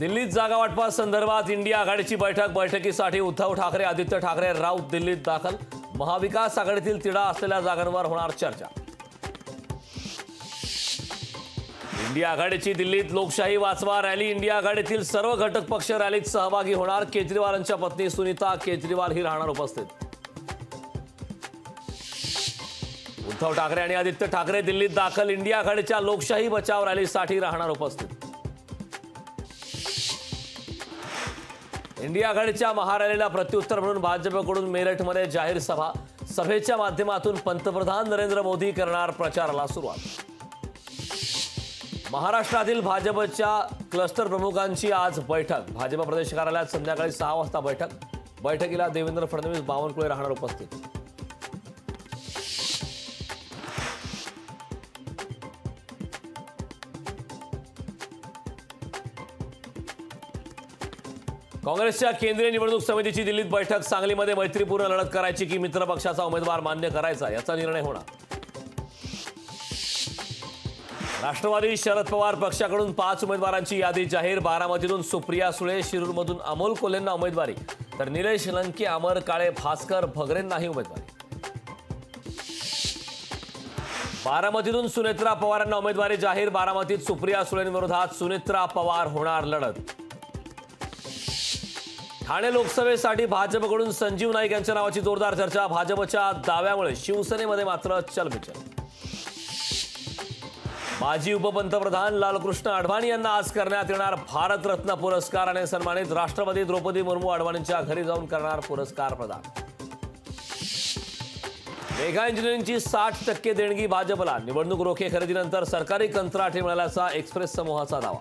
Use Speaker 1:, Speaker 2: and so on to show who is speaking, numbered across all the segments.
Speaker 1: दिल्लीत जागा वाटपासंदर्भात इंडिया आघाडीची बैठकीसाठी उद्धव ठाकरे, आदित्य ठाकरे, राऊत दिल्लीत दाखल। महाविकास आघाडीतील तिढा असलेल्या जागांवर होणार चर्चा। इंडिया आघाडीची दिल्लीत लोकशाही वाचवा रॅली। इंडिया आघाडीतील सर्व घटक पक्ष रॅलीत सहभागी होणार। केजरीवालांच्या पत्नी सुनीता केजरीवाल ही राहणार उपस्थित। उद्धव ठाकरे आणि आदित्य ठाकरे दिल्लीत दाखल। इंडिया आघाडीच्या लोकशाही बचाव रॅलीसाठी राहणार उपस्थित। इंडिया आघाडीच्या महारॅलीला प्रत्युत्तर म्हणून भाजपकडून मेरठमध्ये जाहीर सभा। सभेच्या माध्यमातून पंतप्रधान नरेंद्र मोदी करणार प्रचाराला सुरुवात। महाराष्ट्रातील भाजपच्या क्लस्टर प्रमुखांची आज बैठक। भाजप प्रदेश कार्यालयात संध्याकाळी 6 वाजता बैठक। बैठकीला देवेंद्र फडणवीस, बावनकुळे राहणार उपस्थित। काँग्रेसच्या केंद्रीय निवडणूक समितीची दिल्लीत बैठक। सांगलीमध्ये मैत्रीपूर्ण लढत करायची की मित्र पक्षाचा उमेदवार मान्य करायचा याचा निर्णय होणार। राष्ट्रवादी शरद पवार पक्षाकडून 5 उमेदवारांची यादी जाहीर। बारामतीतून सुप्रिया सुळे, शिरूरमधून अमोल कोल्हेंना उमेदवारी, तर निलेश लंके, अमर काळे, भास्कर भगरेंनाही उमेदवारी। बारामतीतून सुनेत्रा पवारांना उमेदवारी जाहीर। बारामतीत सुप्रिया सुळेंविरोधात सुनेत्रा पवार होणार लढत। ठाणे लोकसभेसाठी भाजपकडून संजीव नाईक यांच्या नावाची जोरदार चर्चा। भाजपच्या दाव्यामुळे शिवसेनेमध्ये मात्र चलबिचल। माजी उपपंतप्रधान लालकृष्ण अडवाणी यांना आज करण्यात येणार भारतरत्न पुरस्काराने सन्मानित। राष्ट्रपती द्रौपदी मुर्मू अडवाणींच्या घरी जाऊन करणार पुरस्कार प्रदान। मेगा इंजिनिअरिंगची 60% देणगी भाजपला। निवडणूक रोखे खरेदीनंतर सरकारी कंत्राटी मिळाल्याचा एक्सप्रेस समूहाचा दावा।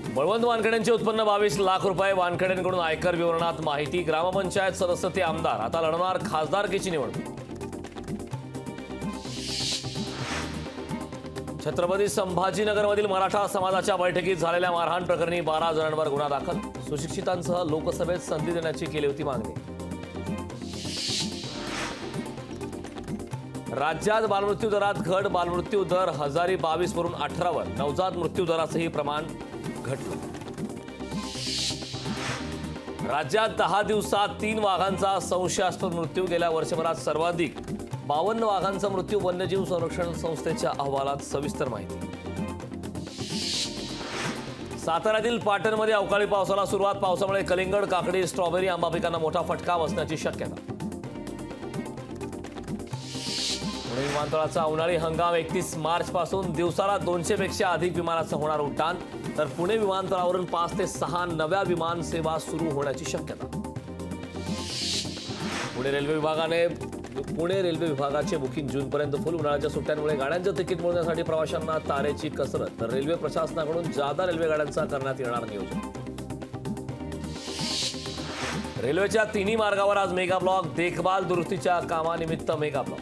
Speaker 1: बळवंत वानखेडेंचे उत्पन्न 22 लाख रुपये। वानखेडेंकडून आयकर विवरणात माहिती। ग्रामपंचायत सदस्य ते आमदार, आता लढणार खासदारकीची निवडणूक। छत्रपती संभाजीनगरमधील मराठा समाजाच्या बैठकीत झालेल्या मारहाण प्रकरणी 12 जणांवर गुन्हा दाखल। सुशिक्षितांसह लोकसभेत संधी देण्याची केली होती मागणी। राज्यात बालमृत्यू दरात घट। बालमृत्यू दर 1022 वरून 18 वर। नवजात मृत्यू दराचंही प्रमाण घटलं। राज्यात 10 दिवसात 3 वाघांचा संशयास्पद मृत्यू। गेल्या वर्षभरात सर्वाधिक 52 वाघांचा मृत्यू। वन्यजीव संरक्षण संस्थेच्या अहवालात सविस्तर माहिती। साताऱ्यातील पाटणमध्ये अवकाळी पावसाला सुरुवात। पावसामुळे कलिंगड, काकडी, स्ट्रॉबेरी, आंबा पिकांना मोठा फटका बसण्याची शक्यता। पुणे विमानतळाचा उन्हाळी हंगाम 31 मार्च पासून दिवसाला 200 पेक्षा अधिक विमानाचं होणार उड्डाण, तर पुणे विमानतळावरून 5 ते 6 नव्या विमान सेवा सुरू होण्याची शक्यता। पुणे रेल्वे विभागाचे बुकिंग जूनपर्यंत फुल। उन्हाळ्याच्या सुट्ट्यांमुळे गाड्यांचं तिकीट मिळवण्यासाठी प्रवाशांना तारेची कसरत, तर रेल्वे प्रशासनाकडून जादा रेल्वे गाड्यांचा करण्यात येणार नियोजन। रेल्वेच्या 3 मार्गावर आज मेगा ब्लॉक। देखभाल दुरुस्तीच्या कामानिमित्त मेगा ब्लॉक।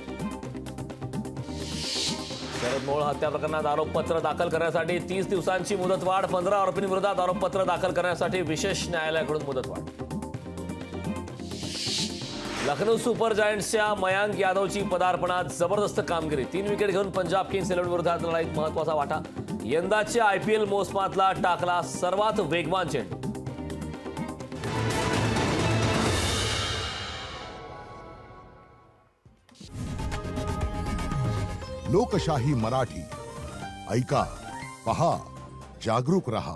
Speaker 1: शरद मोहोळ हत्या प्रकरणात आरोपपत्र दाखल करण्यासाठी 30 दिवसांची मुदतवाढ। 15 आरोपींविरोधात आरोपपत्र दाखल करण्यासाठी विशेष न्यायालयाकडून मुदतवाढ। लखनौ सुपर जायंट्सच्या मयांक यादवची पदार्पणात जबरदस्त कामगिरी। 3 विकेट घेऊन पंजाब किंग्स 11 विरोधात लढाईत महत्वाचा वाटा। यंदाच्या IPL मोसमातला टाकला सर्वात वेगवान चेंडू।
Speaker 2: लोकशाही मराठी ऐका, पहा, जागरूक रहा।